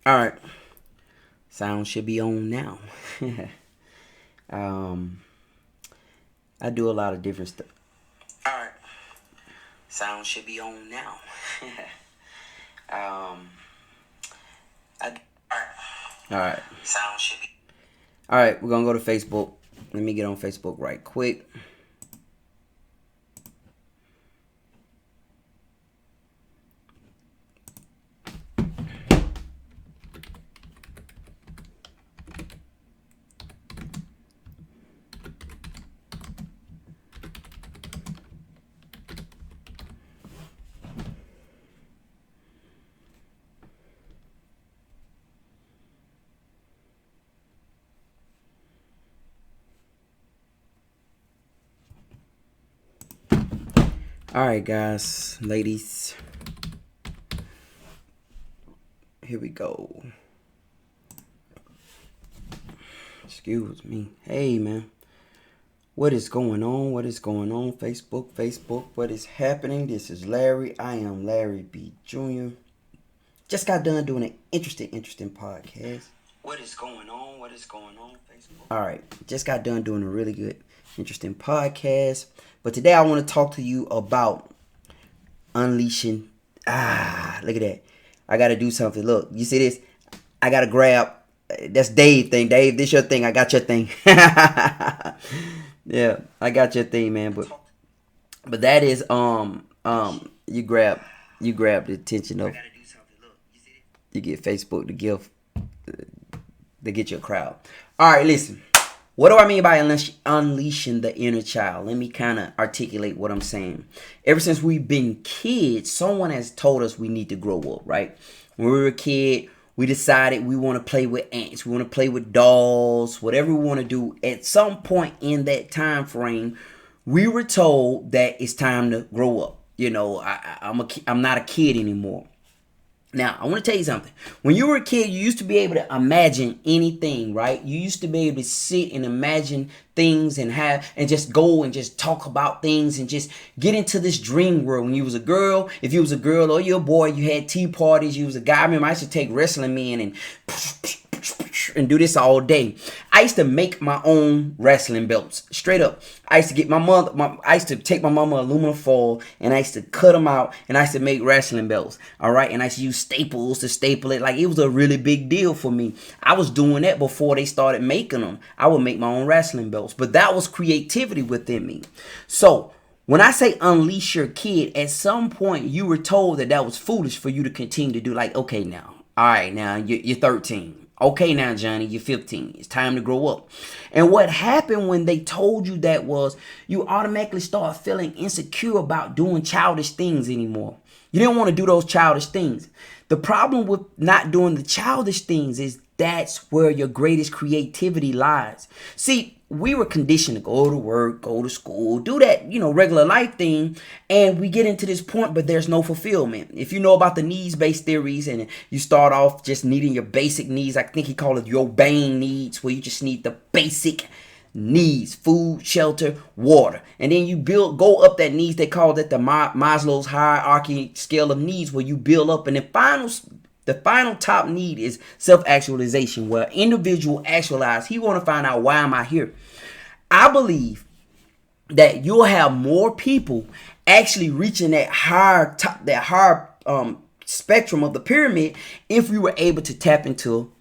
All right. Sound should be on now. um, I do a lot of different stuff. All right. Sound should be on now. um, I. All right. Sound should be. All right. We're gonna go to Facebook. Let me get on Facebook right quick. All right, guys, ladies. Here we go. Excuse me. Hey, man. What is going on? What is going on? Facebook. What is happening? This is Larry. I am Larry B. Jr. Just got done doing an interesting podcast. What is going on? What is going on? Facebook. All right. Just got done doing a really good, interesting podcast. But today I want to talk to you about unleashing. Look at that. I got to do something. Look, you see this? I got to grab. That's Dave thing. Dave, this your thing. I got your thing. Yeah, I got your thing, man. But that is you grab the attention of, you get Facebook to give to get your crowd. All right, listen. What do I mean by unleashing the inner child? Let me kind of articulate what I'm saying. Ever since we've been kids, someone has told us we need to grow up, right? When we were a kid, we decided we want to play with ants. We want to play with dolls, whatever we want to do. At some point in that time frame, we were told that it's time to grow up. You know, I'm not a kid anymore. Now, I want to tell you something. When you were a kid, you used to be able to imagine anything, right? You used to be able to sit and imagine things and just go and just talk about things and just get into this dream world. When you was a girl, if you was a girl or you're a boy, you had tea parties. You was a guy. I remember I used to take wrestling men and do this all day. I used to make my own wrestling belts. Straight up. I used to get I used to take my mama aluminum foil and I used to cut them out and I used to make wrestling belts. All right. And I used to use staples to staple it. Like, it was a really big deal for me. I was doing that before they started making them. I would make my own wrestling belts, but that was creativity within me. So when I say unleash your kid, at some point you were told that was foolish for you to continue to do. Like, okay, now, all right, now you're 13. Okay, now, Johnny, you're 15. It's time to grow up. And what happened when they told you that was you automatically start feeling insecure about doing childish things anymore. You didn't want to do those childish things. The problem with not doing the childish things is that's where your greatest creativity lies. See, we were conditioned to go to work, go to school, do that, regular life thing. And we get into this point, but there's no fulfillment. If you know about the needs-based theories and you start off just needing your basic needs, I think he called it your Bane needs, where you just need the basic needs: food, shelter, water. And then you go up that needs. They call that the Maslow's hierarchy scale of needs, where you build up. And the final top need is self-actualization, where individual actualize. He want to find out, why am I here? I believe that you'll have more people actually reaching that higher spectrum of the pyramid if we were able to tap into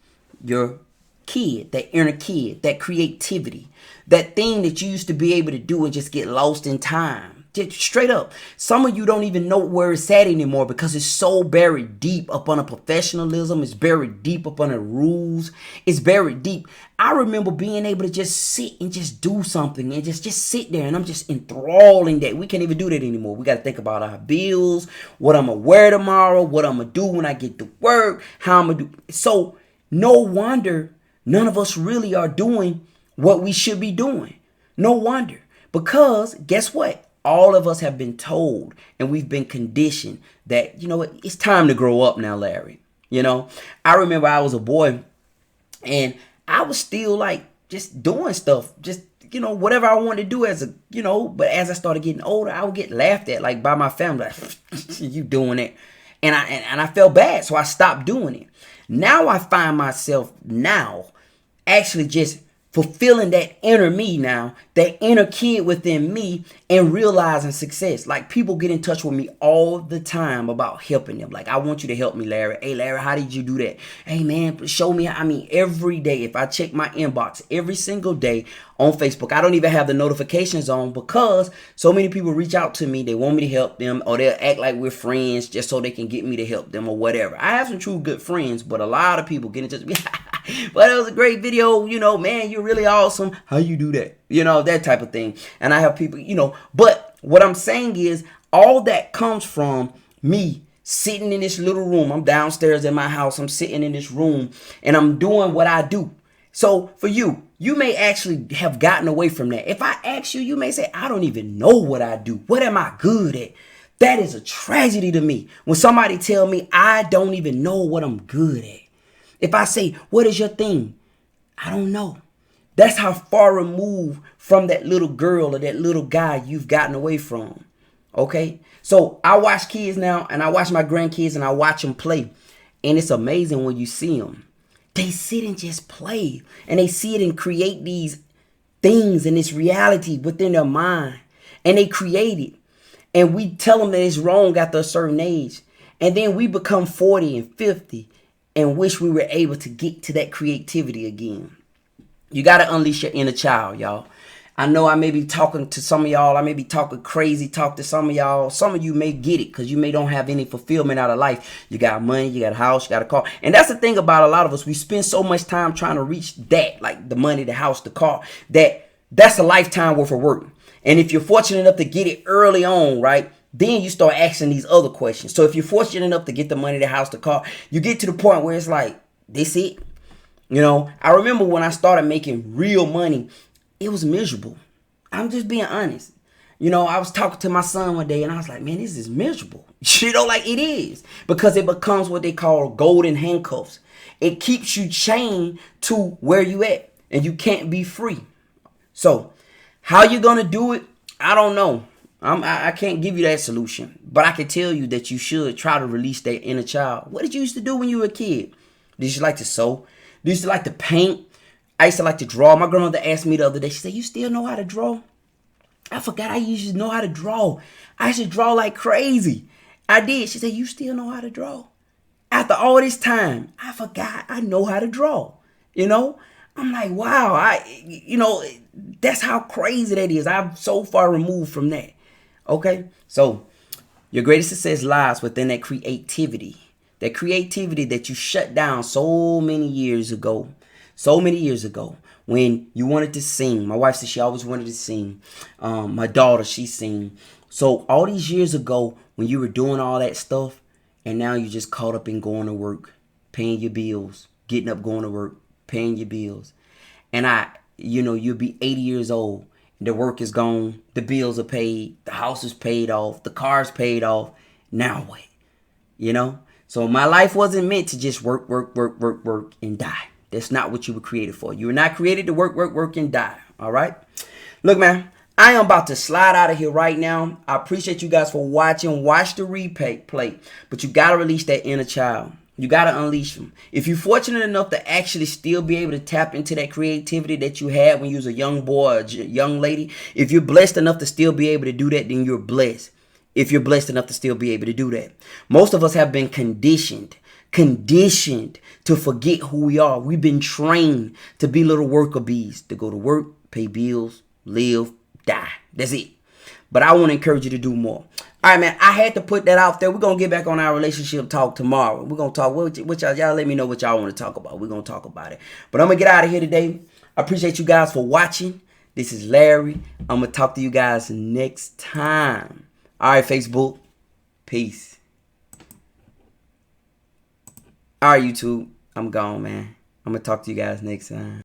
your kid, that inner kid, that creativity, that thing that you used to be able to do and just get lost in time. Just straight up. Some of you don't even know where it's at anymore because it's so buried deep up under professionalism. It's buried deep up under rules. It's buried deep. I remember being able to just sit and just do something and just sit there, and I'm just enthralled in that. We can't even do that anymore. We got to think about our bills, what I'm going to wear tomorrow, what I'm going to do when I get to work, how I'm going to do. So no wonder none of us really are doing what we should be doing. No wonder. Because guess what? All of us have been told and we've been conditioned that, it's time to grow up now, Larry. I remember I was a boy and I was still like just doing stuff, just, whatever I wanted to do but as I started getting older, I would get laughed at, like, by my family. Like, you doing it. And I felt bad, so I stopped doing it. Now I find myself now actually just fulfilling that inner me now, that inner kid within me, and realizing success. Like, people get in touch with me all the time about helping them. Like, I want you to help me, Larry. Hey, Larry, how did you do that? Hey, man, show me. I mean, every day, if I check my inbox every single day on Facebook, I don't even have the notifications on because so many people reach out to me. They want me to help them, or they'll act like we're friends just so they can get me to help them or whatever. I have some true good friends, but a lot of people get in touch with me. But it was a great video, man, you're really awesome. How you do that? That type of thing. And I have people, but what I'm saying is all that comes from me sitting in this little room. I'm downstairs in my house. I'm sitting in this room and I'm doing what I do. So for you may actually have gotten away from that. If I ask you, you may say, I don't even know what I do. What am I good at? That is a tragedy to me. When somebody tell me I don't even know what I'm good at. If I say, what is your thing? I don't know. That's how far removed from that little girl or that little guy you've gotten away from. Okay? So I watch kids now, and I watch my grandkids, and I watch them play. And it's amazing when you see them. They sit and just play. And they see it and create these things and this reality within their mind. And they create it. And we tell them that it's wrong after a certain age. And then we become 40 and 50 and wish we were able to get to that creativity again. You got to unleash your inner child, y'all. I know I may be talking to some of y'all. I may be talking crazy talk to some of y'all. Some of you may get it because you may don't have any fulfillment out of life. You got money, you got a house, you got a car. And that's the thing about a lot of us. We spend so much time trying to reach that, like the money, the house, the car, that's a lifetime worth of work. And if you're fortunate enough to get it early on, right, then you start asking these other questions. So if you're fortunate enough to get the money, the house, the car, you get to the point where it's like, this it. I remember when I started making real money, it was miserable. I'm just being honest. I was talking to my son one day and I was like, man, this is miserable. Like it is. Because it becomes what they call golden handcuffs. It keeps you chained to where you at and you can't be free. So how you going to do it? I don't know. I can't give you that solution, but I can tell you that you should try to release that inner child. What did you used to do when you were a kid? Did you like to sew? Did you used to like to paint? I used to like to draw. My grandmother asked me the other day, she said, you still know how to draw? I forgot I used to know how to draw. I used to draw like crazy. I did. She said, you still know how to draw? After all this time, I forgot I know how to draw. I'm like, wow, that's how crazy that is. I'm so far removed from that. Okay, so your greatest success lies within that creativity that you shut down so many years ago when you wanted to sing. My wife said she always wanted to sing. My daughter, she sing. So all these years ago when you were doing all that stuff, and now you're just caught up in going to work, paying your bills, getting up, going to work, paying your bills. And you'll be 80 years old. The work is gone. The bills are paid. The house is paid off. The car's paid off. Now what? So my life wasn't meant to just work, and die. That's not what you were created for. You were not created to work, and die. All right? Look, man, I am about to slide out of here right now. I appreciate you guys for watching. Watch the replay. But you got to release that inner child. You got to unleash them. If you're fortunate enough to actually still be able to tap into that creativity that you had when you was a young boy or a young lady, if you're blessed enough to still be able to do that, then you're blessed. If you're blessed enough to still be able to do that. Most of us have been conditioned to forget who we are. We've been trained to be little worker bees, to go to work, pay bills, live, die. That's it. But I want to encourage you to do more. All right, man, I had to put that out there. We're going to get back on our relationship talk tomorrow. We're going to talk. What y'all let me know what y'all want to talk about. We're going to talk about it. But I'm going to get out of here today. I appreciate you guys for watching. This is Larry. I'm going to talk to you guys next time. All right, Facebook. Peace. All right, YouTube. I'm gone, man. I'm going to talk to you guys next time.